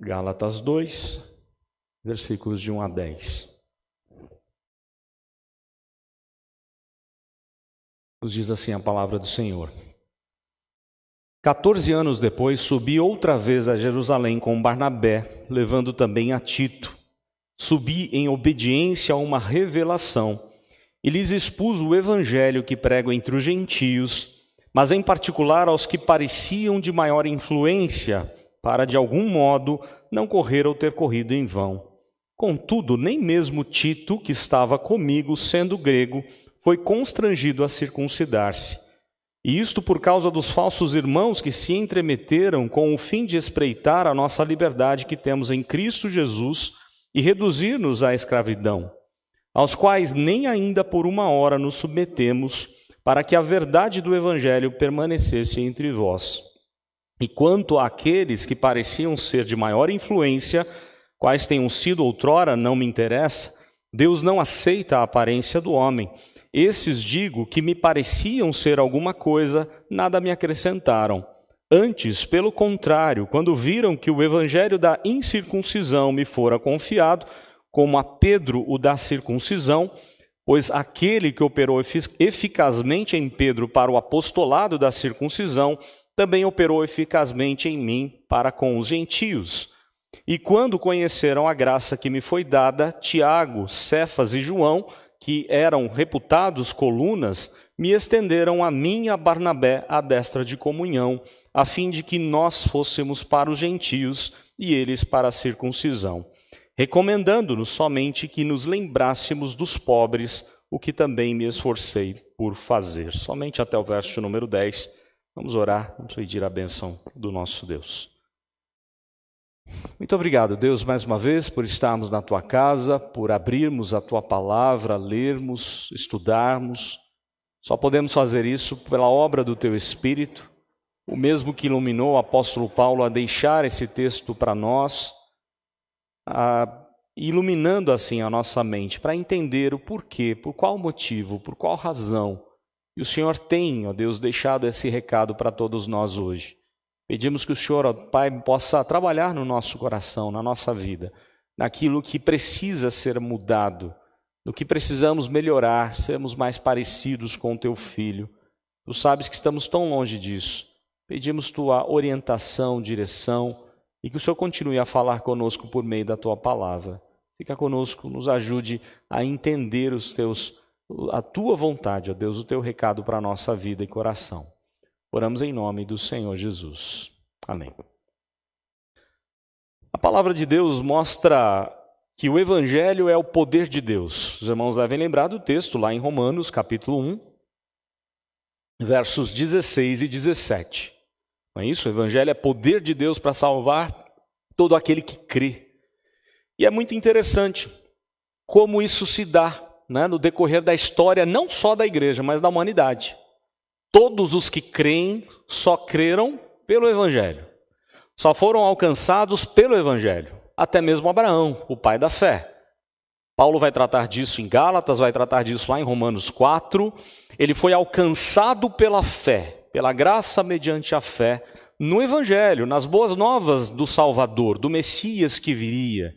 Gálatas 2, versículos de 1 a 10. Nos diz assim a palavra do Senhor. 14 anos depois, subi outra vez a Jerusalém com Barnabé, levando também a Tito. Subi em obediência a uma revelação e lhes expus o evangelho que prego entre os gentios, mas em particular aos que pareciam de maior influência, para de algum modo não correr ou ter corrido em vão. Contudo, nem mesmo Tito, que estava comigo, sendo grego, foi constrangido a circuncidar-se. E isto por causa dos falsos irmãos que se entremeteram com o fim de espreitar a nossa liberdade que temos em Cristo Jesus e reduzir-nos à escravidão, aos quais nem ainda por uma hora nos submetemos, para que a verdade do evangelho permanecesse entre vós. E quanto àqueles que pareciam ser de maior influência, quais tenham sido outrora, não me interessa, Deus não aceita a aparência do homem. Esses, digo, que me pareciam ser alguma coisa, nada me acrescentaram. Antes, pelo contrário, quando viram que o evangelho da incircuncisão me fora confiado, como a Pedro o da circuncisão, pois aquele que operou eficazmente em Pedro para o apostolado da circuncisão, também operou eficazmente em mim para com os gentios. E quando conheceram a graça que me foi dada, Tiago, Cefas e João, que eram reputados colunas, me estenderam a mim e a Barnabé a destra de comunhão, a fim de que nós fôssemos para os gentios e eles para a circuncisão, recomendando-nos somente que nos lembrássemos dos pobres, o que também me esforcei por fazer. Somente até o verso número 10. Vamos orar, vamos pedir a bênção do nosso Deus. Muito obrigado, Deus, mais uma vez, por estarmos na Tua casa, por abrirmos a Tua palavra, lermos, estudarmos. Só podemos fazer isso pela obra do Teu Espírito, o mesmo que iluminou o apóstolo Paulo a deixar esse texto para nós, iluminando assim a nossa mente, para entender o porquê, por qual motivo, por qual razão. E o Senhor tem, ó Deus, deixado esse recado para todos nós hoje. Pedimos que o Senhor, ó Pai, possa trabalhar no nosso coração, na nossa vida, naquilo que precisa ser mudado, no que precisamos melhorar, sermos mais parecidos com o Teu Filho. Tu sabes que estamos tão longe disso. Pedimos Tua orientação, direção, e que o Senhor continue a falar conosco por meio da Tua palavra. Fica conosco, nos ajude a entender a Tua vontade, ó Deus, o Teu recado para a nossa vida e coração. Oramos em nome do Senhor Jesus. Amém. A palavra de Deus mostra que o Evangelho é o poder de Deus. Os irmãos devem lembrar do texto lá em Romanos, capítulo 1, versos 16 e 17. Não é isso? O Evangelho é poder de Deus para salvar todo aquele que crê. E é muito interessante como isso se dá, né, no decorrer da história, não só da igreja, mas da humanidade. Todos os que creem só creram pelo Evangelho. Só foram alcançados pelo Evangelho. Até mesmo Abraão, o pai da fé. Paulo vai tratar disso em Gálatas, vai tratar disso lá em Romanos 4. Ele foi alcançado pela fé, pela graça mediante a fé, no Evangelho, nas boas novas do Salvador, do Messias que viria.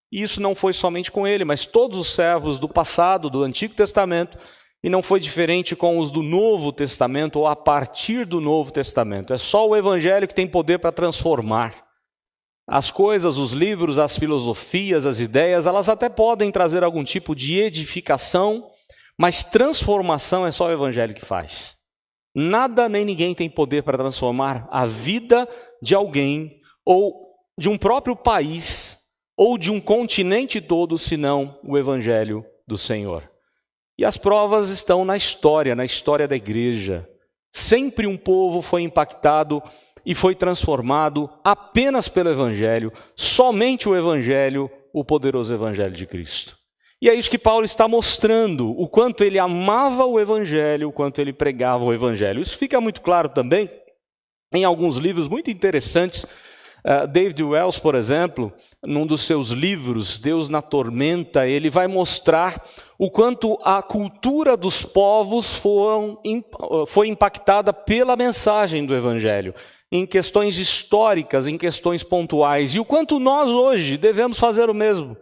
E isso não foi somente com ele, mas todos os servos do passado, do Antigo Testamento, e não foi diferente com os do Novo Testamento ou a partir do Novo Testamento. É só o Evangelho que tem poder para transformar. As coisas, os livros, as filosofias, as ideias, elas até podem trazer algum tipo de edificação, mas transformação é só o Evangelho que faz. Nada nem ninguém tem poder para transformar a vida de alguém, ou de um próprio país, ou de um continente todo, senão o Evangelho do Senhor. E as provas estão na história da igreja. Sempre um povo foi impactado e foi transformado apenas pelo Evangelho, somente o Evangelho, o poderoso Evangelho de Cristo. E é isso que Paulo está mostrando, o quanto ele amava o Evangelho, o quanto ele pregava o Evangelho. Isso fica muito claro também em alguns livros muito interessantes. David Wells, por exemplo, num dos seus livros, Deus na Tormenta, ele vai mostrar o quanto a cultura dos povos foi impactada pela mensagem do Evangelho. em questões históricas, em questões pontuais, e o quanto nós hoje devemos fazer o mesmo.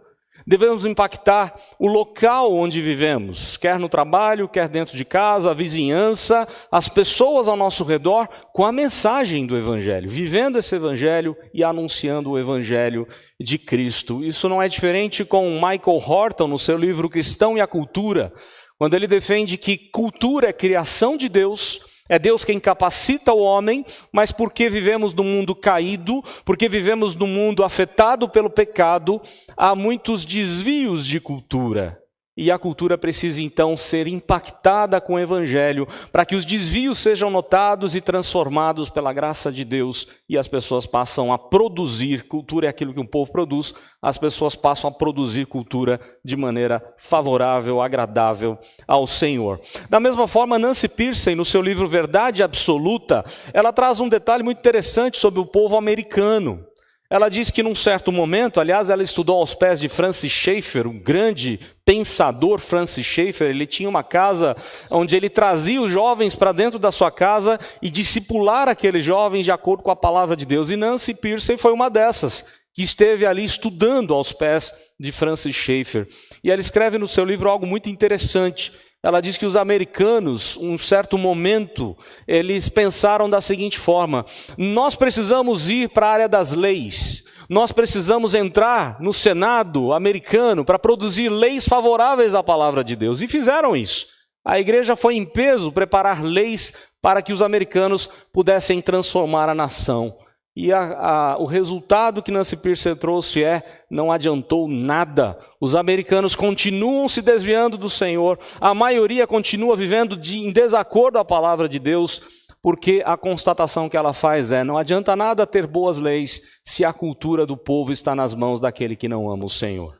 Devemos impactar o local onde vivemos, quer no trabalho, quer dentro de casa, a vizinhança, as pessoas ao nosso redor, com a mensagem do Evangelho, vivendo esse Evangelho e anunciando o Evangelho de Cristo. Isso não é diferente com Michael Horton, no seu livro Cristão e a Cultura, quando ele defende que cultura é criação de Deus, é Deus quem capacita o homem, mas porque vivemos num mundo caído, porque vivemos num mundo afetado pelo pecado, há muitos desvios de cultura. E a cultura precisa então ser impactada com o Evangelho, para que os desvios sejam notados e transformados pela graça de Deus, e as pessoas passam a produzir, cultura é aquilo que um povo produz, as pessoas passam a produzir cultura de maneira favorável, agradável ao Senhor. Da mesma forma, Nancy Pearcey, no seu livro Verdade Absoluta, ela traz um detalhe muito interessante sobre o povo americano. Ela diz que num certo momento, aliás, ela estudou aos pés de Francis Schaeffer, um grande pensador Francis Schaeffer. Ele tinha uma casa onde ele trazia os jovens para dentro da sua casa e discipular aqueles jovens de acordo com a palavra de Deus. E Nancy Pearcey foi uma dessas, que esteve ali estudando aos pés de Francis Schaeffer. E ela escreve no seu livro algo muito interessante. Ela diz que os americanos, um certo momento, eles pensaram da seguinte forma: nós precisamos ir para a área das leis, nós precisamos entrar no Senado americano para produzir leis favoráveis à palavra de Deus. E fizeram isso. A igreja foi em peso preparar leis para que os americanos pudessem transformar a nação. E o resultado que Nancy Pearcey trouxe não adiantou nada. Os americanos continuam se desviando do Senhor, a maioria continua vivendo em desacordo à palavra de Deus, porque a constatação que ela faz não adianta nada ter boas leis se a cultura do povo está nas mãos daquele que não ama o Senhor.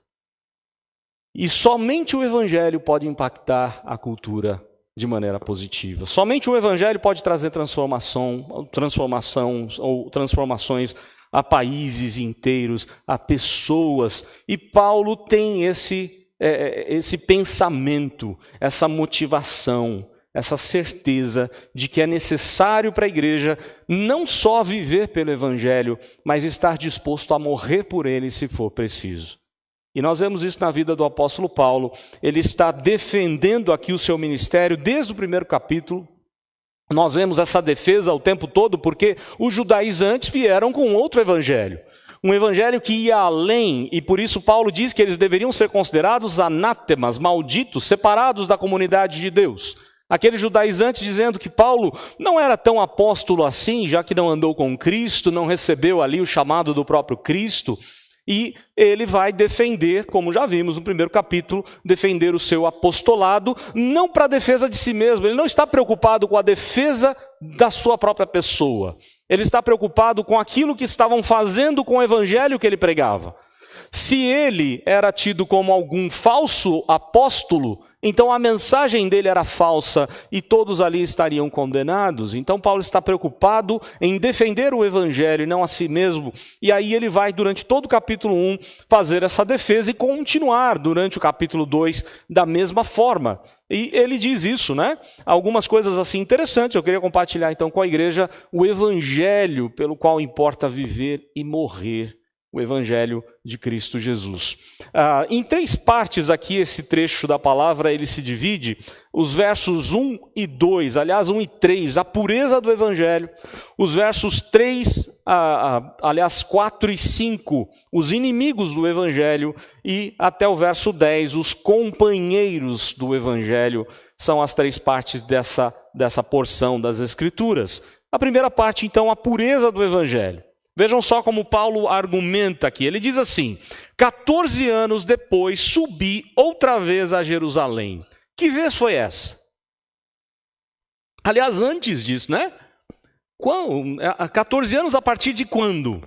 E somente o Evangelho pode impactar a cultura de maneira positiva. Somente o Evangelho pode trazer transformações a países inteiros, a pessoas. E Paulo tem esse pensamento, essa motivação, essa certeza de que é necessário para a igreja não só viver pelo Evangelho, mas estar disposto a morrer por ele se for preciso. E nós vemos isso na vida do apóstolo Paulo. Ele está defendendo aqui o seu ministério desde o primeiro capítulo. Nós vemos essa defesa o tempo todo porque os judaizantes vieram com outro evangelho. Um evangelho que ia além, e por isso Paulo diz que eles deveriam ser considerados anátemas, malditos, separados da comunidade de Deus. Aqueles judaizantes dizendo que Paulo não era tão apóstolo assim, já que não andou com Cristo, não recebeu ali o chamado do próprio Cristo. E ele vai defender, como já vimos no primeiro capítulo, defender o seu apostolado, não para a defesa de si mesmo. Ele não está preocupado com a defesa da sua própria pessoa. Ele está preocupado com aquilo que estavam fazendo com o evangelho que ele pregava. Se ele era tido como algum falso apóstolo, então a mensagem dele era falsa e todos ali estariam condenados. Então Paulo está preocupado em defender o evangelho e não a si mesmo. E aí ele vai, durante todo o capítulo 1, fazer essa defesa e continuar durante o capítulo 2 da mesma forma. E ele diz isso, né? Algumas coisas assim interessantes. Eu queria compartilhar então com a igreja o evangelho pelo qual importa viver e morrer. O Evangelho de Cristo Jesus. Em 3 partes aqui, esse trecho da palavra, ele se divide. Os versos 1 e 2, aliás, 1 e 3, a pureza do Evangelho. Os versos 4 e 5, os inimigos do Evangelho. E até o verso 10, os companheiros do Evangelho. São as 3 partes dessa porção das Escrituras. A primeira parte, então, a pureza do Evangelho. Vejam só como Paulo argumenta aqui. Ele diz assim: 14 anos depois subi outra vez a Jerusalém. Que vez foi essa? Aliás, antes disso, né? 14 anos a partir de quando?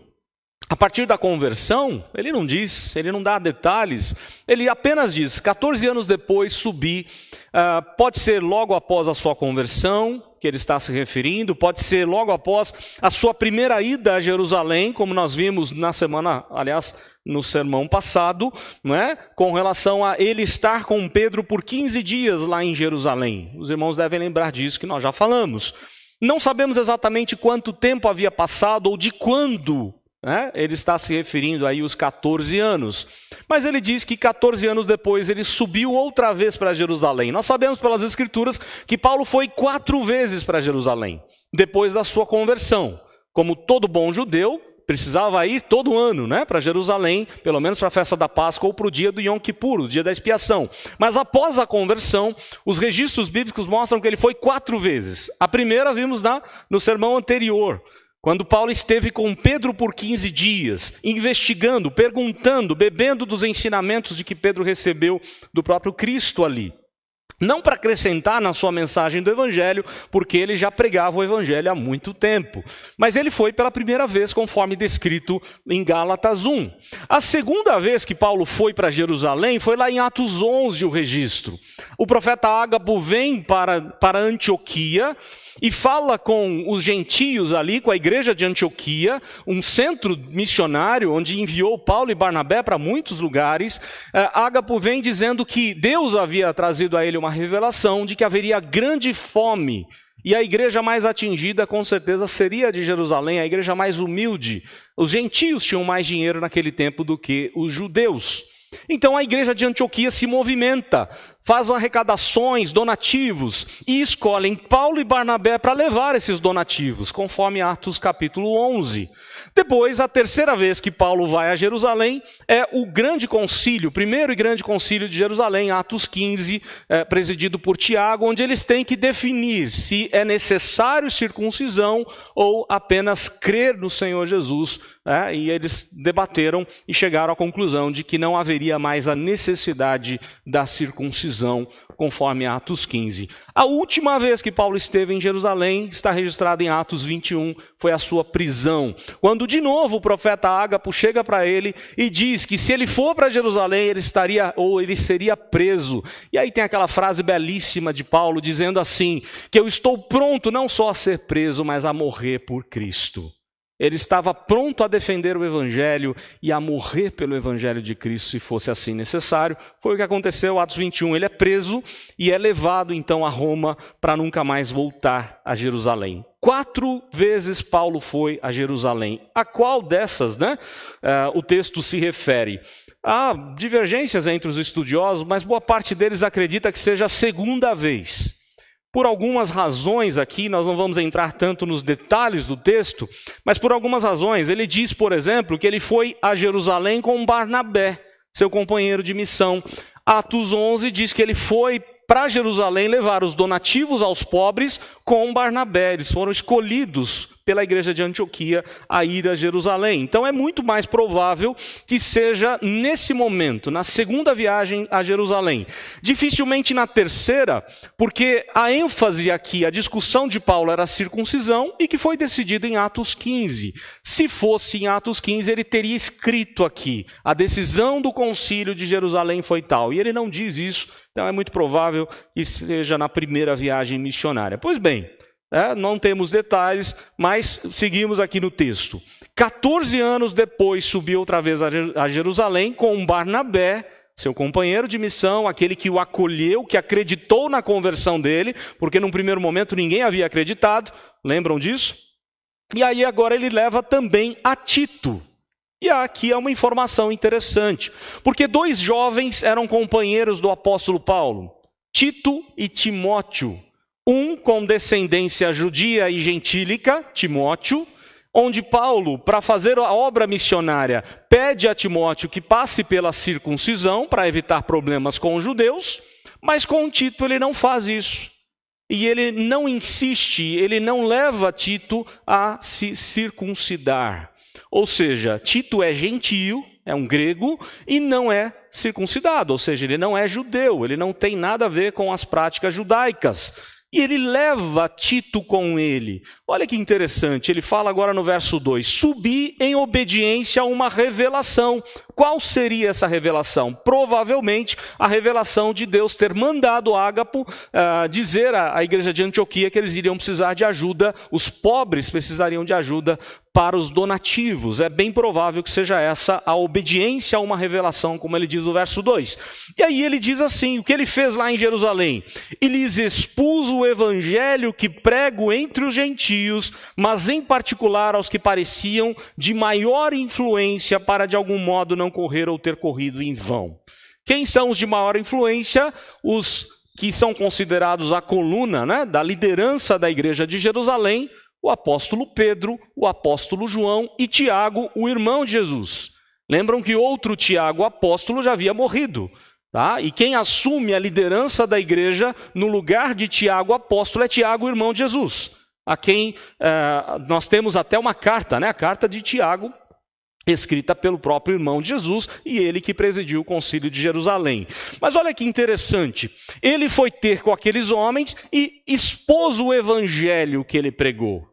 A partir da conversão? Ele não diz, ele não dá detalhes. Ele apenas diz, 14 anos depois subi. Pode ser logo após a sua conversão, que ele está se referindo, pode ser logo após a sua primeira ida a Jerusalém, como nós vimos na semana, aliás, no sermão passado, né? Com relação a ele estar com Pedro por 15 dias lá em Jerusalém. Os irmãos devem lembrar disso que nós já falamos. Não sabemos exatamente quanto tempo havia passado ou de quando, né? Ele está se referindo aí aos 14 anos. Mas ele diz que 14 anos depois ele subiu outra vez para Jerusalém. Nós sabemos pelas Escrituras que Paulo foi 4 vezes para Jerusalém, depois da sua conversão. Como todo bom judeu, precisava ir todo ano, né, para Jerusalém, pelo menos para a festa da Páscoa ou para o dia do Yom Kippur, o dia da expiação. Mas após a conversão, os registros bíblicos mostram que ele foi 4 vezes. A primeira vimos no sermão anterior, quando Paulo esteve com Pedro por 15 dias, investigando, perguntando, bebendo dos ensinamentos de que Pedro recebeu do próprio Cristo ali. Não para acrescentar na sua mensagem do Evangelho, porque ele já pregava o Evangelho há muito tempo. Mas ele foi pela primeira vez, conforme descrito em Gálatas 1. A segunda vez que Paulo foi para Jerusalém foi lá em Atos 11 o registro. O profeta Ágabo vem para Antioquia e fala com os gentios ali, com a igreja de Antioquia, um centro missionário onde enviou Paulo e Barnabé para muitos lugares. Ágabo vem dizendo que Deus havia trazido a ele uma revelação de que haveria grande fome. E a igreja mais atingida, com certeza, seria a de Jerusalém, a igreja mais humilde. Os gentios tinham mais dinheiro naquele tempo do que os judeus. Então a igreja de Antioquia se movimenta, faz arrecadações, donativos, e escolhem Paulo e Barnabé para levar esses donativos, conforme Atos capítulo 11. Depois, a terceira vez que Paulo vai a Jerusalém é o grande concílio, o primeiro e grande concílio de Jerusalém, Atos 15, presidido por Tiago, onde eles têm que definir se é necessário circuncisão ou apenas crer no Senhor Jesus. E eles debateram e chegaram à conclusão de que não haveria mais a necessidade da circuncisão, conforme Atos 15. A última vez que Paulo esteve em Jerusalém, está registrado em Atos 21, foi a sua prisão. Quando de novo o profeta Ágabo chega para ele e diz que se ele for para Jerusalém, ele seria preso. E aí tem aquela frase belíssima de Paulo dizendo assim, que eu estou pronto não só a ser preso, mas a morrer por Cristo. Ele estava pronto a defender o Evangelho e a morrer pelo Evangelho de Cristo, se fosse assim necessário. Foi o que aconteceu, Atos 21. Ele é preso e é levado então a Roma para nunca mais voltar a Jerusalém. 4 vezes Paulo foi a Jerusalém. A qual dessas, o texto se refere? Há divergências entre os estudiosos, mas boa parte deles acredita que seja a segunda vez. Por algumas razões aqui, nós não vamos entrar tanto nos detalhes do texto, mas por algumas razões. Ele diz, por exemplo, que ele foi a Jerusalém com Barnabé, seu companheiro de missão. Atos 11 diz que ele foi para Jerusalém levar os donativos aos pobres com Barnabé. Eles foram escolhidos pela igreja de Antioquia a ir a Jerusalém. Então é muito mais provável que seja nesse momento, na segunda viagem a Jerusalém. Dificilmente na terceira, porque a ênfase aqui, a discussão de Paulo era a circuncisão e que foi decidida em Atos 15. Se fosse em Atos 15, ele teria escrito aqui, a decisão do concílio de Jerusalém foi tal. E ele não diz isso, então é muito provável que seja na primeira viagem missionária. Pois bem, não temos detalhes, mas seguimos aqui no texto. 14 anos depois subiu outra vez a Jerusalém com Barnabé, seu companheiro de missão, aquele que o acolheu, que acreditou na conversão dele, porque num primeiro momento ninguém havia acreditado, lembram disso? E aí agora ele leva também a Tito. E aqui é uma informação interessante, porque 2 jovens eram companheiros do apóstolo Paulo, Tito e Timóteo. Um com descendência judia e gentílica, Timóteo, onde Paulo, para fazer a obra missionária, pede a Timóteo que passe pela circuncisão para evitar problemas com os judeus, mas com Tito ele não faz isso. E ele não insiste, ele não leva Tito a se circuncidar. Ou seja, Tito é gentio, é um grego, e não é circuncidado, ou seja, ele não é judeu, ele não tem nada a ver com as práticas judaicas. E ele leva Tito com ele. Olha que interessante, ele fala agora no verso 2, subi em obediência a uma revelação. Qual seria essa revelação? Provavelmente a revelação de Deus ter mandado Ágabo dizer à igreja de Antioquia que eles iriam precisar de ajuda, os pobres precisariam de ajuda para os donativos. É bem provável que seja essa a obediência a uma revelação, como ele diz no verso 2. E aí ele diz assim, o que ele fez lá em Jerusalém? E lhes expus o evangelho que prego entre os gentios, mas em particular aos que pareciam de maior influência, para de algum modo não correr ou ter corrido em vão. Quem são os de maior influência? Os que são considerados a coluna, né, da liderança da igreja de Jerusalém, o apóstolo Pedro, o apóstolo João e Tiago, o irmão de Jesus. Lembram que outro Tiago, apóstolo, já havia morrido. Tá? E quem assume a liderança da igreja no lugar de Tiago, apóstolo, é Tiago, irmão de Jesus. A quem nós temos até uma carta, né, a carta de Tiago, escrita pelo próprio irmão de Jesus, e ele que presidiu o concílio de Jerusalém. Mas olha que interessante, ele foi ter com aqueles homens e expôs o evangelho que ele pregou.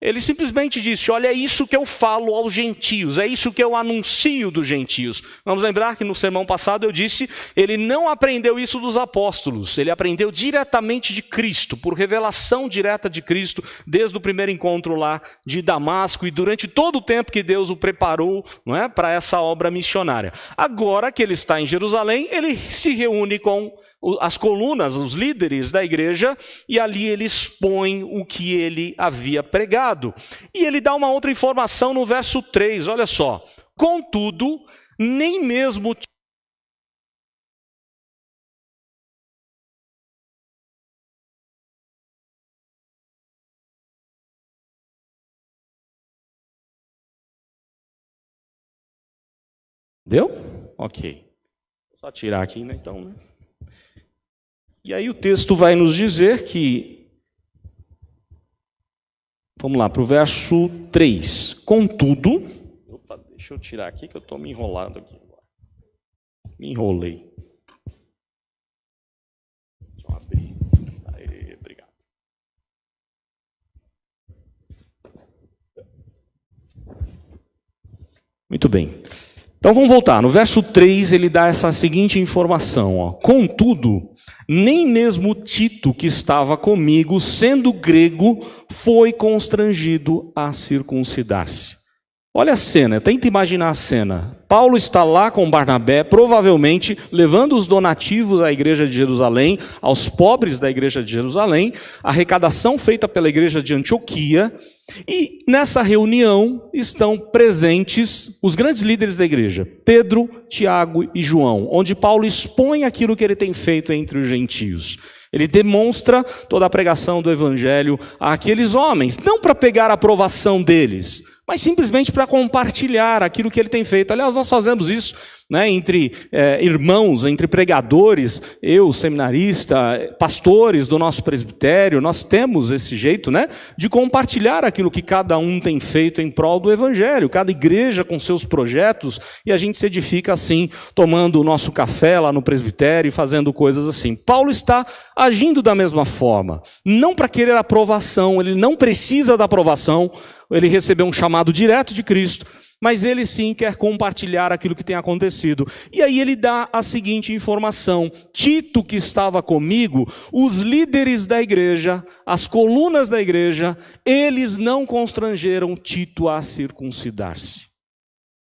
Ele simplesmente disse, olha, é isso que eu falo aos gentios, é isso que eu anuncio dos gentios. Vamos lembrar que no sermão passado eu disse, ele não aprendeu isso dos apóstolos, ele aprendeu diretamente de Cristo, por revelação direta de Cristo, desde o primeiro encontro lá de Damasco e durante todo o tempo que Deus o preparou, não é, para essa obra missionária. Agora que ele está em Jerusalém, ele se reúne com as colunas, os líderes da igreja, e ali ele expõe o que ele havia pregado. E ele dá uma outra informação no verso 3, olha só. Contudo, nem mesmo... Deu? Ok. Só tirar aqui, né? Então, né? E aí o texto vai nos dizer que, vamos lá, para o verso 3. Contudo, opa, deixa eu tirar aqui que eu estou me enrolando aqui. Me enrolei. Deixa eu abrir. Aí, obrigado. Muito bem. Então vamos voltar. No verso 3 ele dá essa seguinte informação. Ó. Contudo, nem mesmo Tito, que estava comigo, sendo grego, foi constrangido a circuncidar-se. Olha a cena, tenta imaginar a cena. Paulo está lá com Barnabé, provavelmente levando os donativos à igreja de Jerusalém, aos pobres da igreja de Jerusalém, a arrecadação feita pela igreja de Antioquia, e nessa reunião estão presentes os grandes líderes da igreja, Pedro, Tiago e João, onde Paulo expõe aquilo que ele tem feito entre os gentios. Ele demonstra toda a pregação do evangelho àqueles homens, não para pegar a aprovação deles, mas simplesmente para compartilhar aquilo que ele tem feito. Aliás, nós fazemos isso, né, entre irmãos, entre pregadores, eu, seminarista, pastores do nosso presbitério, nós temos esse jeito, né, de compartilhar aquilo que cada um tem feito em prol do evangelho, cada igreja com seus projetos, e a gente se edifica assim, tomando o nosso café lá no presbitério e fazendo coisas assim. Paulo está agindo da mesma forma, não para querer aprovação, ele não precisa da aprovação, ele recebeu um chamado direto de Cristo, mas ele sim quer compartilhar aquilo que tem acontecido. E aí ele dá a seguinte informação: Tito, que estava comigo, os líderes da igreja, as colunas da igreja, eles não constrangeram Tito a circuncidar-se.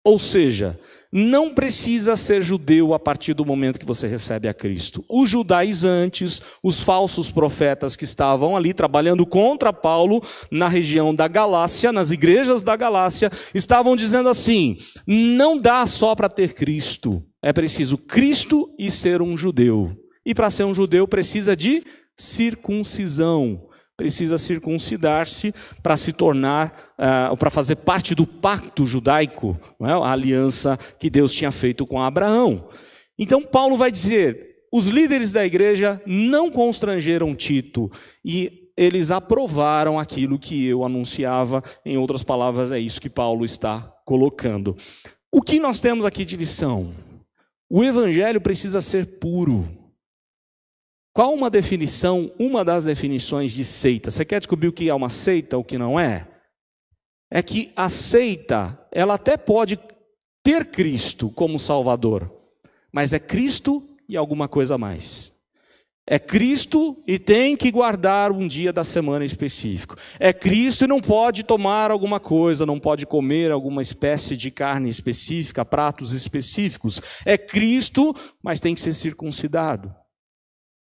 Ou seja, não precisa ser judeu a partir do momento que você recebe a Cristo. Os judaizantes, os falsos profetas que estavam ali trabalhando contra Paulo na região da Galácia, nas igrejas da Galácia, estavam dizendo assim: não dá só para ter Cristo, é preciso Cristo e ser um judeu. E para ser um judeu precisa de circuncisão. Precisa circuncidar-se para se tornar, para fazer parte do pacto judaico, não é? A aliança que Deus tinha feito com Abraão. Então Paulo vai dizer, os líderes da igreja não constrangeram Tito e eles aprovaram aquilo que eu anunciava. Em outras palavras, é isso que Paulo está colocando. O que nós temos aqui de lição? O evangelho precisa ser puro. Qual uma das definições de seita? Você quer descobrir o que é uma seita ou o que não é? É que a seita, ela até pode ter Cristo como Salvador, mas é Cristo e alguma coisa a mais. É Cristo e tem que guardar um dia da semana específico. É Cristo e não pode tomar alguma coisa, não pode comer alguma espécie de carne específica, pratos específicos. É Cristo, mas tem que ser circuncidado.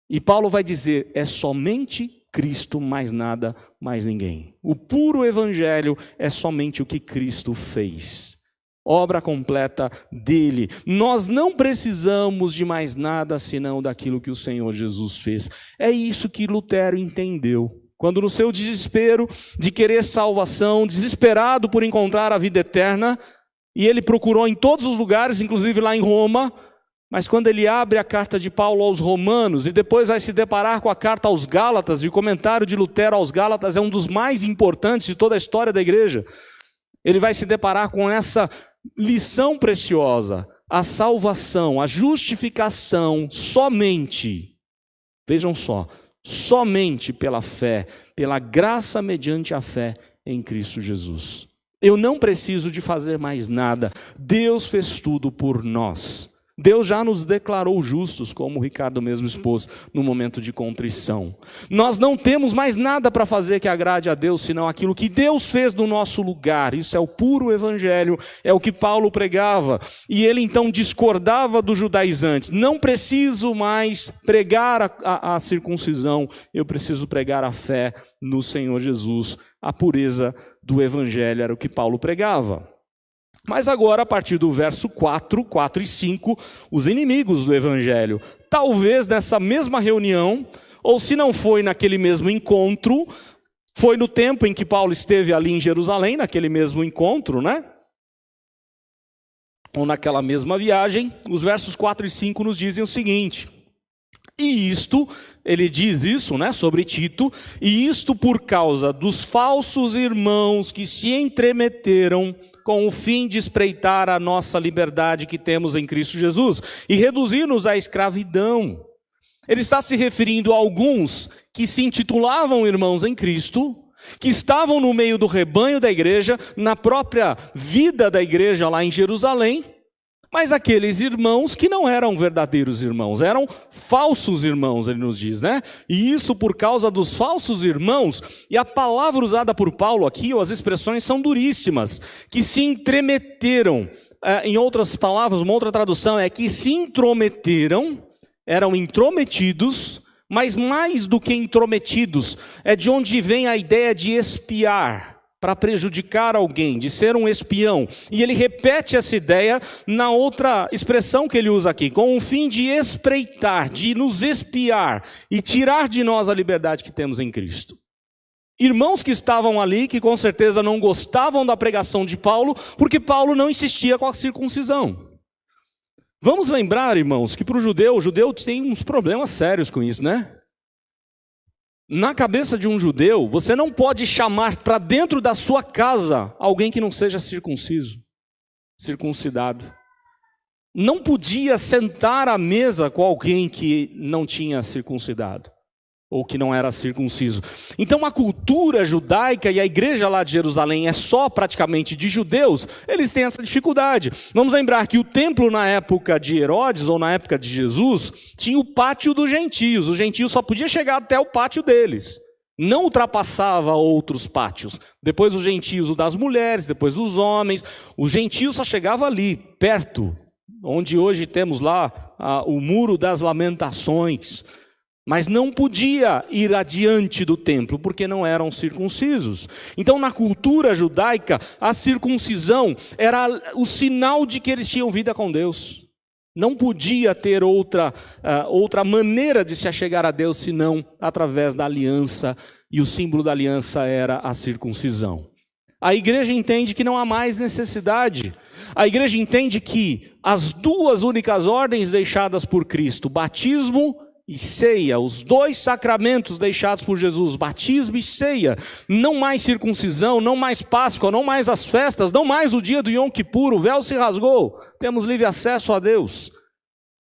E Paulo vai dizer, é somente Cristo, mais nada, mais ninguém. O puro evangelho é somente o que Cristo fez. Obra completa dele. Nós não precisamos de mais nada senão daquilo que o Senhor Jesus fez. É isso que Lutero entendeu. Quando no seu desespero de querer salvação, desesperado por encontrar a vida eterna, e ele procurou em todos os lugares, inclusive lá em Roma, mas quando ele abre a carta de Paulo aos Romanos, e depois vai se deparar com a carta aos Gálatas, e o comentário de Lutero aos Gálatas é um dos mais importantes de toda a história da igreja, ele vai se deparar com essa lição preciosa, a salvação, a justificação somente, vejam só, somente pela fé, pela graça mediante a fé em Cristo Jesus. Eu não preciso de fazer mais nada, Deus fez tudo por nós. Deus já nos declarou justos, como o Ricardo mesmo expôs no momento de contrição. Nós não temos mais nada para fazer que agrade a Deus, senão aquilo que Deus fez no nosso lugar. Isso é o puro evangelho, é o que Paulo pregava. E ele então discordava dos judaizantes. Não preciso mais pregar a circuncisão, eu preciso pregar a fé no Senhor Jesus. A pureza do evangelho era o que Paulo pregava. Mas agora, a partir do verso 4 e 5, os inimigos do evangelho, talvez nessa mesma reunião, ou se não foi naquele mesmo encontro, foi no tempo em que Paulo esteve ali em Jerusalém, naquele mesmo encontro, né? Ou naquela mesma viagem, os versos 4 e 5 nos dizem o seguinte: e isto, ele diz isso, né, sobre Tito, e isto por causa dos falsos irmãos que se entremeteram com o fim de espreitar a nossa liberdade que temos em Cristo Jesus e reduzir-nos à escravidão. Ele está se referindo a alguns que se intitulavam irmãos em Cristo, que estavam no meio do rebanho da igreja, na própria vida da igreja lá em Jerusalém, mas aqueles irmãos que não eram verdadeiros irmãos, eram falsos irmãos, ele nos diz, né? E isso por causa dos falsos irmãos, e a palavra usada por Paulo aqui, ou as expressões são duríssimas, que se entremeteram, em outras palavras, uma outra tradução é que se intrometeram, eram intrometidos, mas mais do que intrometidos, é de onde vem a ideia de espiar, para prejudicar alguém, de ser um espião. E ele repete essa ideia na outra expressão que ele usa aqui, com o fim de espreitar, de nos espiar e tirar de nós a liberdade que temos em Cristo. Irmãos que estavam ali, que com certeza não gostavam da pregação de Paulo, porque Paulo não insistia com a circuncisão. Vamos lembrar, irmãos, que para o judeu tem uns problemas sérios com isso, né? Na cabeça de um judeu, você não pode chamar para dentro da sua casa alguém que não seja circuncidado. Não podia sentar à mesa com alguém que não tinha circuncidado, ou que não era circunciso. Então a cultura judaica e a igreja lá de Jerusalém é só praticamente de judeus, eles têm essa dificuldade. Vamos lembrar que o templo na época de Herodes, ou na época de Jesus, tinha o pátio dos gentios. Os gentios só podiam chegar até o pátio deles, não ultrapassava outros pátios. Depois os gentios, o das mulheres, depois os homens. Os gentios só chegavam ali, perto, onde hoje temos lá o Muro das Lamentações. Mas não podia ir adiante do templo, porque não eram circuncisos. Então, na cultura judaica, a circuncisão era o sinal de que eles tinham vida com Deus. Não podia ter outra maneira de se achegar a Deus, senão através da aliança, e o símbolo da aliança era a circuncisão. A igreja entende que não há mais necessidade. A igreja entende que as duas únicas ordens deixadas por Cristo, batismo e ceia, os dois sacramentos deixados por Jesus, batismo e ceia, não mais circuncisão, não mais Páscoa, não mais as festas, não mais o dia do Yom Kippur, o véu se rasgou, temos livre acesso a Deus.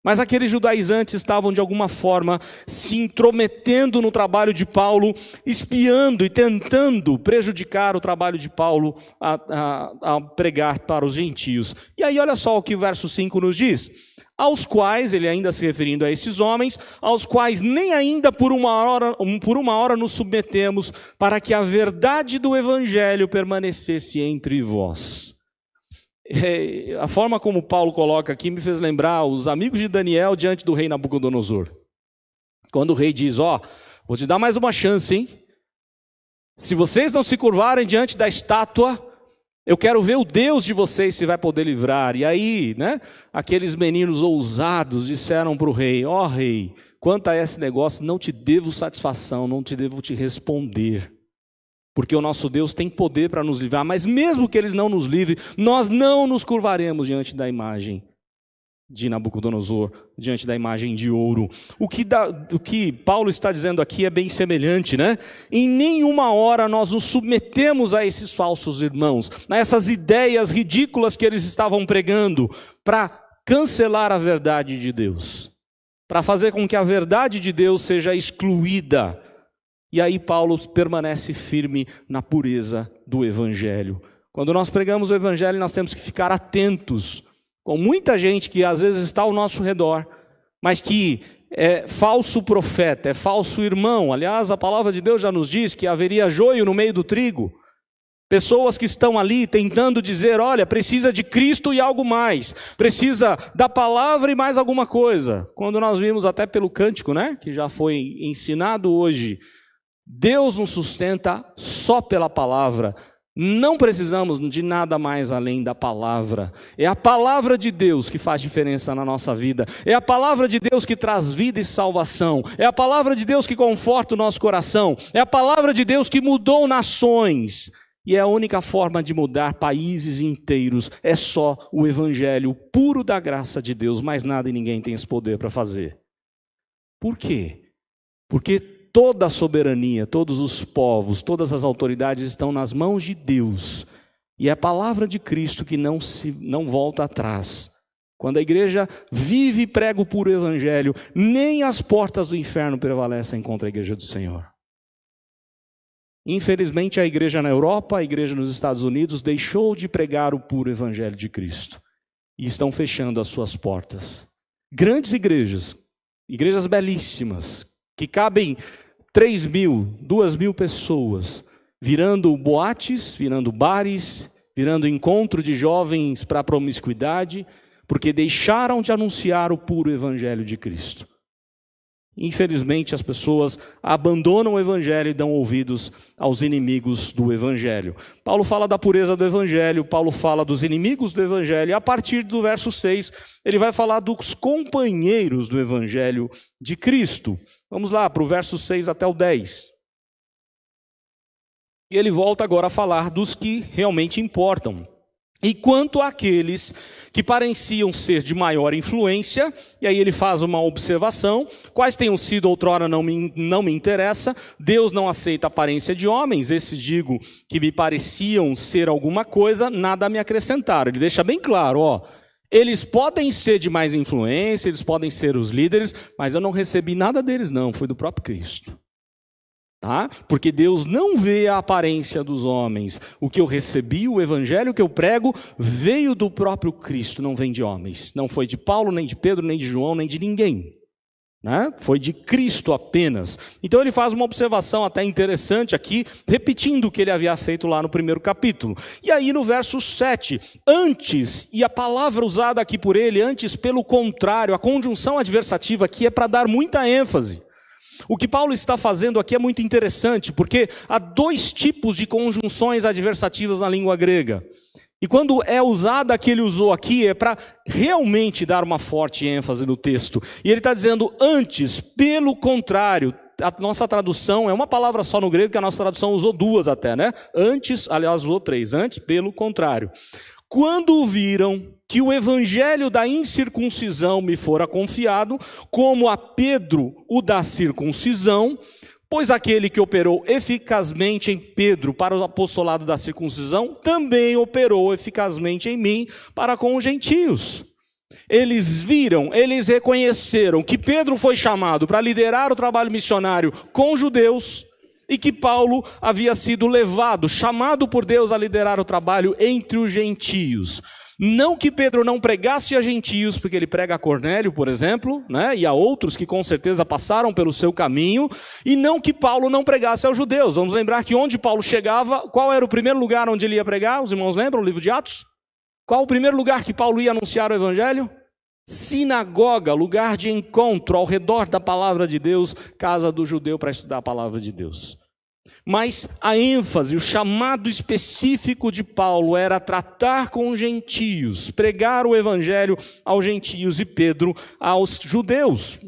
Mas aqueles judaizantes estavam de alguma forma se intrometendo no trabalho de Paulo, espiando e tentando prejudicar o trabalho de Paulo a pregar para os gentios. E aí olha só o que o verso 5 nos diz: aos quais, ele ainda se referindo a esses homens, aos quais nem ainda por uma hora nos submetemos, para que a verdade do evangelho permanecesse entre vós. A forma como Paulo coloca aqui me fez lembrar os amigos de Daniel diante do rei Nabucodonosor. Quando o rei diz, vou te dar mais uma chance, hein? Se vocês não se curvarem diante da estátua, eu quero ver o Deus de vocês se vai poder livrar. E aí, aqueles meninos ousados disseram para o rei, rei, quanto a esse negócio, não te devo satisfação, não te devo te responder. Porque o nosso Deus tem poder para nos livrar, mas mesmo que Ele não nos livre, nós não nos curvaremos diante da imagem de Nabucodonosor, diante da imagem de ouro. O que Paulo está dizendo aqui é bem semelhante, Em nenhuma hora nós nos submetemos a esses falsos irmãos, a essas ideias ridículas que eles estavam pregando, para cancelar a verdade de Deus, para fazer com que a verdade de Deus seja excluída. E aí Paulo permanece firme na pureza do Evangelho. Quando nós pregamos o Evangelho, nós temos que ficar atentos com muita gente que às vezes está ao nosso redor, mas que é falso profeta, é falso irmão. Aliás, a palavra de Deus já nos diz que haveria joio no meio do trigo. Pessoas que estão ali tentando dizer, olha, precisa de Cristo e algo mais. Precisa da palavra e mais alguma coisa. Quando nós vimos até pelo cântico, que já foi ensinado hoje, Deus nos sustenta só pela palavra. Não precisamos de nada mais além da palavra. É a palavra de Deus que faz diferença na nossa vida. É a palavra de Deus que traz vida e salvação. É a palavra de Deus que conforta o nosso coração. É a palavra de Deus que mudou nações. E é a única forma de mudar países inteiros. É só o evangelho puro da graça de Deus. Mais nada e ninguém tem esse poder para fazer. Por quê? Porque toda a soberania, todos os povos, todas as autoridades estão nas mãos de Deus. E é a palavra de Cristo que não volta atrás. Quando a igreja vive e prega o puro evangelho, nem as portas do inferno prevalecem contra a igreja do Senhor. Infelizmente, a igreja na Europa, a igreja nos Estados Unidos, deixou de pregar o puro evangelho de Cristo. E estão fechando as suas portas. Grandes igrejas belíssimas, que cabem 3.000, 2.000 pessoas, virando boates, virando bares, virando encontro de jovens para promiscuidade, porque deixaram de anunciar o puro evangelho de Cristo. Infelizmente, as pessoas abandonam o evangelho e dão ouvidos aos inimigos do evangelho. Paulo fala da pureza do evangelho, Paulo fala dos inimigos do evangelho, e a partir do verso 6, ele vai falar dos companheiros do evangelho de Cristo. Vamos lá, para o verso 6 até o 10. E ele volta agora a falar dos que realmente importam. E quanto àqueles que pareciam ser de maior influência, e aí ele faz uma observação, quais tenham sido outrora não me interessa, Deus não aceita a aparência de homens, esses digo que me pareciam ser alguma coisa, nada me acrescentaram. Ele deixa bem claro, eles podem ser de mais influência, eles podem ser os líderes, mas eu não recebi nada deles não, foi do próprio Cristo. Porque Deus não vê a aparência dos homens. O que eu recebi, o evangelho que eu prego, veio do próprio Cristo, não vem de homens. Não foi de Paulo, nem de Pedro, nem de João, nem de ninguém. Foi de Cristo apenas. Então ele faz uma observação até interessante aqui, repetindo o que ele havia feito lá no primeiro capítulo. E aí no verso 7, antes, e a palavra usada aqui por ele, antes pelo contrário, a conjunção adversativa aqui é para dar muita ênfase. O que Paulo está fazendo aqui é muito interessante, porque há dois tipos de conjunções adversativas na língua grega. E quando é usada a que ele usou aqui, é para realmente dar uma forte ênfase no texto. E ele está dizendo antes, pelo contrário. A nossa tradução é uma palavra só no grego, que a nossa tradução usou duas até, Antes, aliás, usou três. Antes, pelo contrário. Quando viram que o evangelho da incircuncisão me fora confiado, como a Pedro o da circuncisão, pois aquele que operou eficazmente em Pedro para o apostolado da circuncisão, também operou eficazmente em mim para com os gentios. Eles viram, eles reconheceram que Pedro foi chamado para liderar o trabalho missionário com judeus, e que Paulo havia sido chamado por Deus a liderar o trabalho entre os gentios. Não que Pedro não pregasse a gentios, porque ele prega a Cornélio, por exemplo, né, e a outros que com certeza passaram pelo seu caminho, e não que Paulo não pregasse aos judeus. Vamos lembrar que onde Paulo chegava, qual era o primeiro lugar onde ele ia pregar? Os irmãos lembram o livro de Atos? Qual o primeiro lugar que Paulo ia anunciar o evangelho? Sinagoga, lugar de encontro ao redor da palavra de Deus, casa do judeu para estudar a palavra de Deus. Mas a ênfase, o chamado específico de Paulo era tratar com os gentios, pregar o evangelho aos gentios e Pedro aos judeus.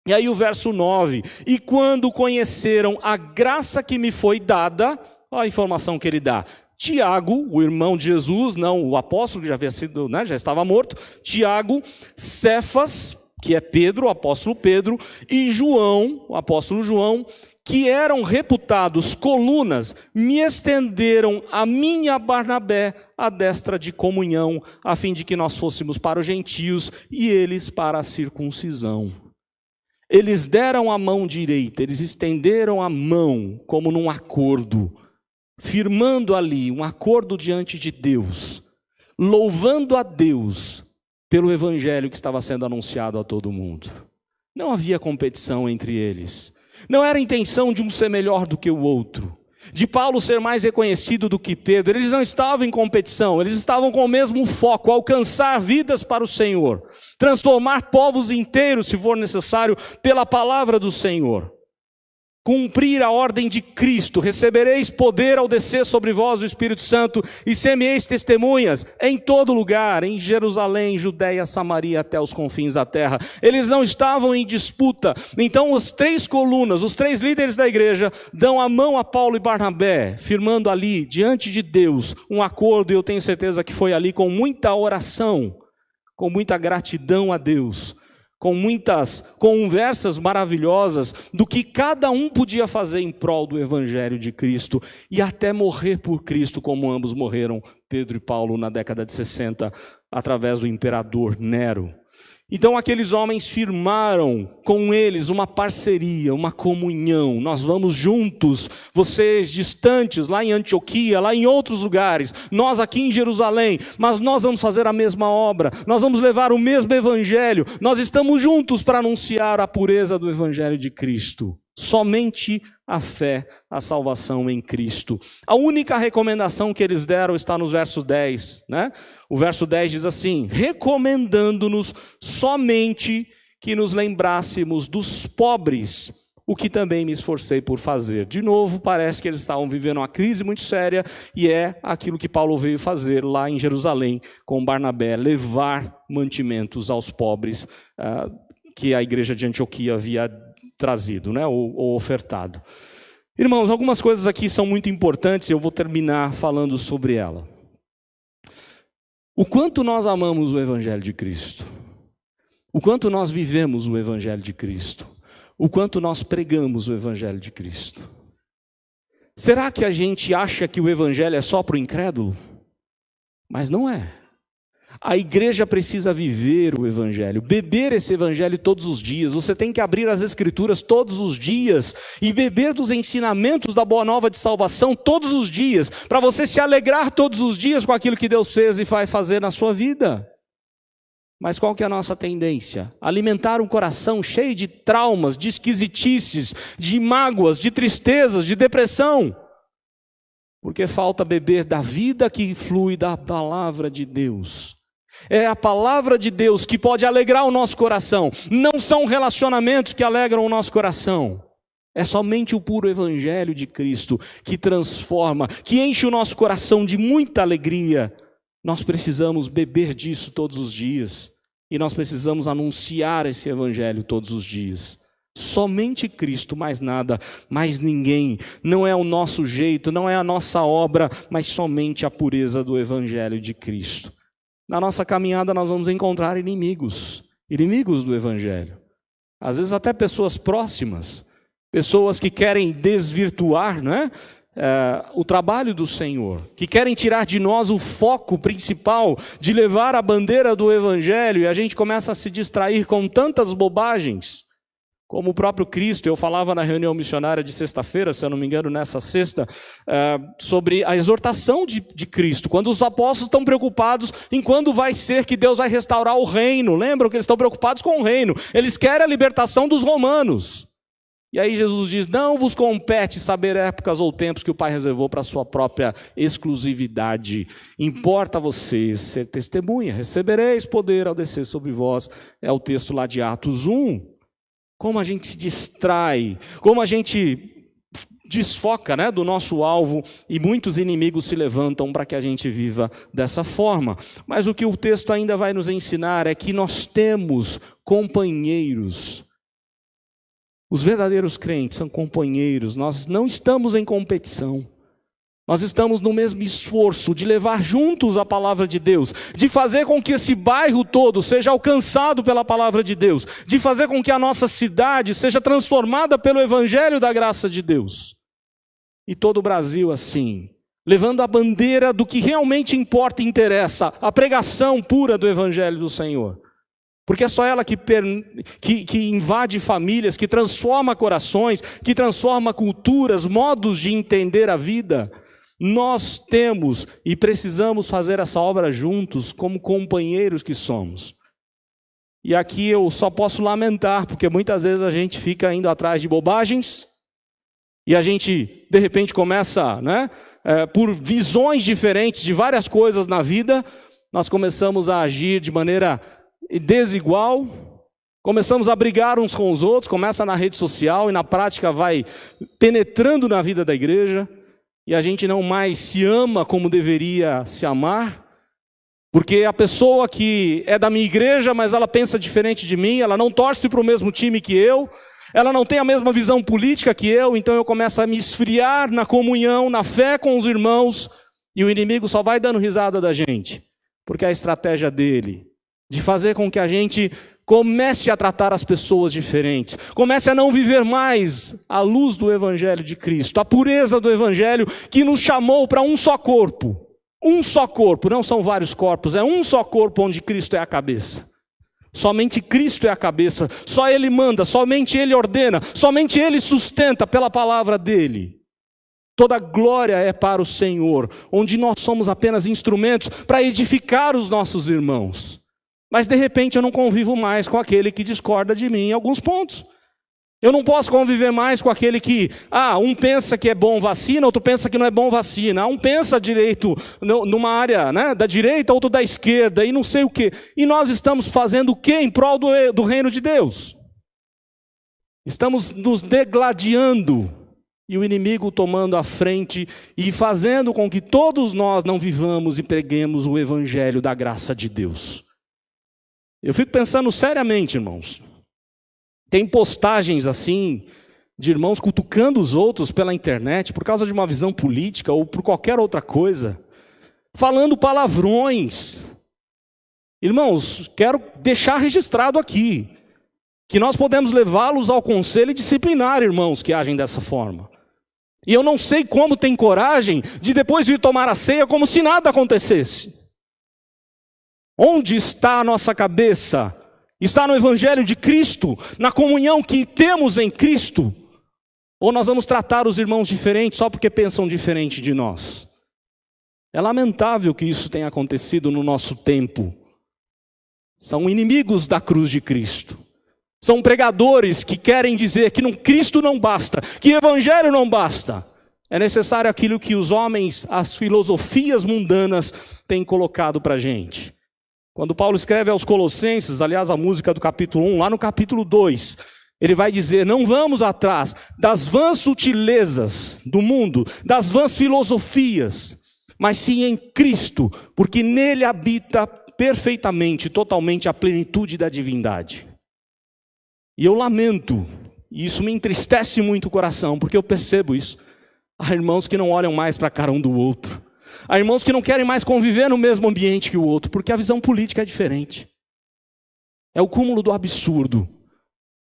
E aí o verso 9, e quando conheceram a graça que me foi dada, olha a informação que ele dá, Tiago, o irmão de Jesus, não o apóstolo que já havia sido, né, já estava morto, Tiago, Cefas, que é Pedro, o apóstolo Pedro, e João, o apóstolo João, que eram reputados colunas, me estenderam a mim e a Barnabé a destra de comunhão, a fim de que nós fôssemos para os gentios e eles para a circuncisão. Eles deram a mão direita, eles estenderam a mão como num acordo, firmando ali um acordo diante de Deus, louvando a Deus pelo evangelho que estava sendo anunciado a todo mundo. Não havia competição entre eles. Não era a intenção de um ser melhor do que o outro, de Paulo ser mais reconhecido do que Pedro. Eles não estavam em competição, eles estavam com o mesmo foco, alcançar vidas para o Senhor, transformar povos inteiros, se for necessário, pela palavra do Senhor. Cumprir a ordem de Cristo, recebereis poder ao descer sobre vós o Espírito Santo e semeis testemunhas em todo lugar, em Jerusalém, Judeia, Samaria, até os confins da terra. Eles não estavam em disputa. Então os três colunas, os três líderes da igreja, dão a mão a Paulo e Barnabé, firmando ali, diante de Deus, um acordo, e eu tenho certeza que foi ali com muita oração, com muita gratidão a Deus, com muitas conversas maravilhosas do que cada um podia fazer em prol do evangelho de Cristo e até morrer por Cristo, como ambos morreram, Pedro e Paulo, na década de 60, através do imperador Nero. Então aqueles homens firmaram com eles uma parceria, uma comunhão. Nós vamos juntos, vocês distantes, lá em Antioquia, lá em outros lugares, nós aqui em Jerusalém, mas nós vamos fazer a mesma obra, nós vamos levar o mesmo evangelho, nós estamos juntos para anunciar a pureza do evangelho de Cristo. Somente a fé, a salvação em Cristo. A única recomendação que eles deram está no verso 10, né? O verso 10 diz assim: recomendando-nos somente que nos lembrássemos dos pobres, o que também me esforcei por fazer. De novo, parece que eles estavam vivendo uma crise muito séria, e é aquilo que Paulo veio fazer lá em Jerusalém com Barnabé, levar mantimentos aos pobres que a igreja de Antioquia havia trazido, né, ou ofertado. Irmãos, algumas coisas aqui são muito importantes e eu vou terminar falando sobre ela. O quanto nós amamos o evangelho de Cristo, o quanto nós vivemos o evangelho de Cristo, o quanto nós pregamos o evangelho de Cristo. Será que a gente acha que o evangelho é só para o incrédulo? Mas não é. A igreja precisa viver o evangelho, beber esse evangelho todos os dias. Você tem que abrir as escrituras todos os dias e beber dos ensinamentos da boa nova de salvação todos os dias, para você se alegrar todos os dias com aquilo que Deus fez e vai fazer na sua vida. Mas qual que é a nossa tendência? Alimentar um coração cheio de traumas, de esquisitices, de mágoas, de tristezas, de depressão. Porque falta beber da vida que flui da palavra de Deus. É a palavra de Deus que pode alegrar o nosso coração. Não são relacionamentos que alegram o nosso coração. É somente o puro evangelho de Cristo que transforma, que enche o nosso coração de muita alegria. Nós precisamos beber disso todos os dias. E nós precisamos anunciar esse evangelho todos os dias. Somente Cristo, mais nada, mais ninguém. Não é o nosso jeito, não é a nossa obra, mas somente a pureza do evangelho de Cristo. Na nossa caminhada nós vamos encontrar inimigos do evangelho. Às vezes até pessoas próximas, pessoas que querem desvirtuar, né, o trabalho do Senhor, que querem tirar de nós o foco principal de levar a bandeira do evangelho, e a gente começa a se distrair com tantas bobagens, Como o próprio Cristo, eu falava na reunião missionária de sexta-feira, se eu não me engano, nessa sexta, sobre a exortação de Cristo, quando os apóstolos estão preocupados em quando vai ser que Deus vai restaurar o reino. Lembram que eles estão preocupados com o reino, eles querem a libertação dos romanos. E aí Jesus diz: não vos compete saber épocas ou tempos que o Pai reservou para a sua própria exclusividade. Importa a vocês ser testemunha, recebereis poder ao descer sobre vós. É o texto lá de Atos 1. Como a gente se distrai, como a gente desfoca, né, do nosso alvo, e muitos inimigos se levantam para que a gente viva dessa forma. Mas o que o texto ainda vai nos ensinar é que nós temos companheiros. Os verdadeiros crentes são companheiros, nós não estamos em competição. Nós estamos no mesmo esforço de levar juntos a palavra de Deus, de fazer com que esse bairro todo seja alcançado pela palavra de Deus, de fazer com que a nossa cidade seja transformada pelo evangelho da graça de Deus. E todo o Brasil assim, levando a bandeira do que realmente importa e interessa, a pregação pura do evangelho do Senhor. Porque é só ela que invade famílias, que transforma corações, que transforma culturas, modos de entender a vida. Nós temos e precisamos fazer essa obra juntos, como companheiros que somos. E aqui eu só posso lamentar, porque muitas vezes a gente fica indo atrás de bobagens, e a gente, de repente, começa, por visões diferentes de várias coisas na vida, nós começamos a agir de maneira desigual, começamos a brigar uns com os outros, começa na rede social e na prática vai penetrando na vida da igreja, e a gente não mais se ama como deveria se amar, porque a pessoa que é da minha igreja, mas ela pensa diferente de mim, ela não torce para o mesmo time que eu, ela não tem a mesma visão política que eu, então eu começo a me esfriar na comunhão, na fé com os irmãos, e o inimigo só vai dando risada da gente, porque é a estratégia dele, de fazer com que a gente comece a tratar as pessoas diferentes, comece a não viver mais à luz do evangelho de Cristo, a pureza do evangelho que nos chamou para um só corpo, não são vários corpos, é um só corpo onde Cristo é a cabeça. Somente Cristo é a cabeça, só Ele manda, somente Ele ordena, somente Ele sustenta pela palavra dEle. Toda glória é para o Senhor, onde nós somos apenas instrumentos para edificar os nossos irmãos. Mas de repente eu não convivo mais com aquele que discorda de mim em alguns pontos. Eu não posso conviver mais com aquele que, um pensa que é bom vacina, outro pensa que não é bom vacina. Um pensa direito numa área, da direita, outro da esquerda, e não sei o quê. E nós estamos fazendo o quê em prol do reino de Deus? Estamos nos degladiando, e o inimigo tomando a frente e fazendo com que todos nós não vivamos e preguemos o evangelho da graça de Deus. Eu fico pensando seriamente, irmãos. Tem postagens assim, de irmãos cutucando os outros pela internet, por causa de uma visão política ou por qualquer outra coisa, falando palavrões. Irmãos, quero deixar registrado aqui, que nós podemos levá-los ao conselho e disciplinar irmãos que agem dessa forma. E eu não sei como tem coragem de depois vir tomar a ceia como se nada acontecesse. Onde está a nossa cabeça? Está no evangelho de Cristo, na comunhão que temos em Cristo? Ou nós vamos tratar os irmãos diferentes só porque pensam diferente de nós? É lamentável que isso tenha acontecido no nosso tempo. São inimigos da cruz de Cristo. São pregadores que querem dizer que Cristo não basta, que evangelho não basta. É necessário aquilo que os homens, as filosofias mundanas têm colocado para a gente. Quando Paulo escreve aos Colossenses, aliás, a música do capítulo 1, lá no capítulo 2, ele vai dizer: não vamos atrás das vãs sutilezas do mundo, das vãs filosofias, mas sim em Cristo, porque nele habita perfeitamente, totalmente a plenitude da divindade. E eu lamento, e isso me entristece muito o coração, porque eu percebo isso. Há irmãos que não olham mais para a cara um do outro. Há irmãos que não querem mais conviver no mesmo ambiente que o outro, porque a visão política é diferente. É o cúmulo do absurdo.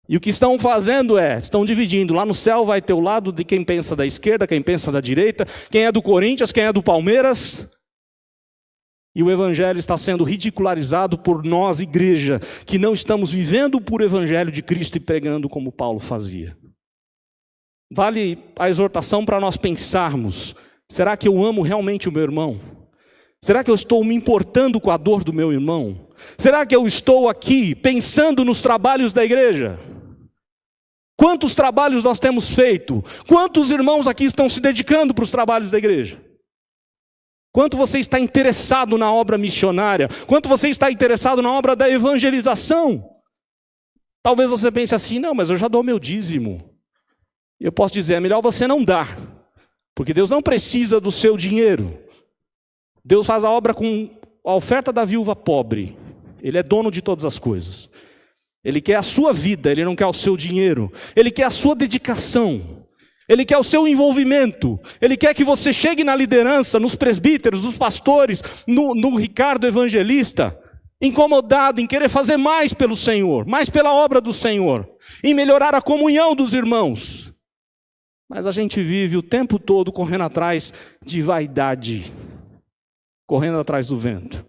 E o que estão fazendo estão dividindo. Lá no céu vai ter o lado de quem pensa da esquerda, quem pensa da direita, quem é do Corinthians, quem é do Palmeiras. E o evangelho está sendo ridicularizado por nós, igreja, que não estamos vivendo o puro evangelho de Cristo e pregando como Paulo fazia. Vale a exortação para nós pensarmos: será que eu amo realmente o meu irmão? Será que eu estou me importando com a dor do meu irmão? Será que eu estou aqui pensando nos trabalhos da igreja? Quantos trabalhos nós temos feito? Quantos irmãos aqui estão se dedicando para os trabalhos da igreja? Quanto você está interessado na obra missionária? Quanto você está interessado na obra da evangelização? Talvez você pense assim: não, mas eu já dou meu dízimo. Eu posso dizer, é melhor você não dar, porque Deus não precisa do seu dinheiro. Deus faz a obra com a oferta da viúva pobre. Ele é dono de todas as coisas. Ele quer a sua vida, Ele não quer o seu dinheiro. Ele quer a sua dedicação. Ele quer o seu envolvimento. Ele quer que você chegue na liderança, nos presbíteros, nos pastores, no Ricardo evangelista, incomodado em querer fazer mais pelo Senhor, mais pela obra do Senhor, em melhorar a comunhão dos irmãos. Mas a gente vive o tempo todo correndo atrás de vaidade, correndo atrás do vento.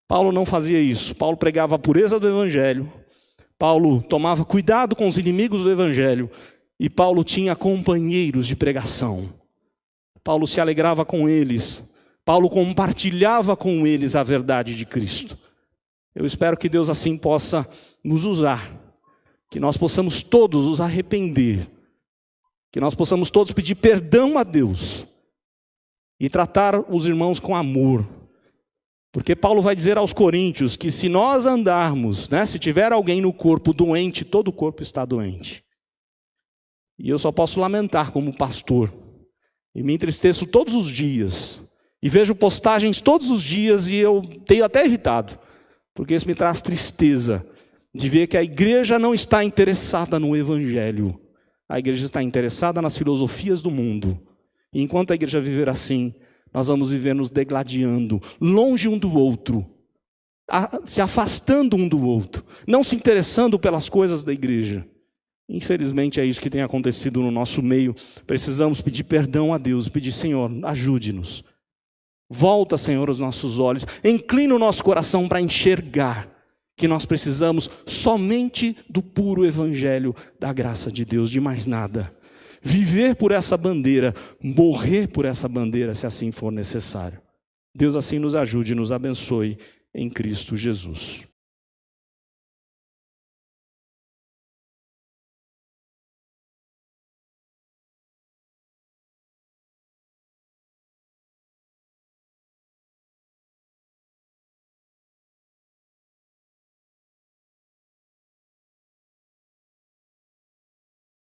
Paulo não fazia isso. Paulo pregava a pureza do evangelho. Paulo tomava cuidado com os inimigos do evangelho. E Paulo tinha companheiros de pregação. Paulo se alegrava com eles. Paulo compartilhava com eles a verdade de Cristo. Eu espero que Deus assim possa nos usar. Que nós possamos todos nos arrepender. Que nós possamos todos pedir perdão a Deus. E tratar os irmãos com amor. Porque Paulo vai dizer aos coríntios que se nós andarmos, se tiver alguém no corpo doente, todo o corpo está doente. E eu só posso lamentar como pastor. E me entristeço todos os dias. E vejo postagens todos os dias e eu tenho até evitado. Porque isso me traz tristeza de ver que a igreja não está interessada no evangelho. A igreja está interessada nas filosofias do mundo. E enquanto a igreja viver assim, nós vamos viver nos degladiando, longe um do outro, se afastando um do outro, não se interessando pelas coisas da igreja. Infelizmente é isso que tem acontecido no nosso meio. Precisamos pedir perdão a Deus, pedir: Senhor, ajude-nos. Volta, Senhor, os nossos olhos, inclina o nosso coração para enxergar que nós precisamos somente do puro evangelho da graça de Deus, de mais nada. Viver por essa bandeira, morrer por essa bandeira, se assim for necessário. Deus assim nos ajude e nos abençoe em Cristo Jesus.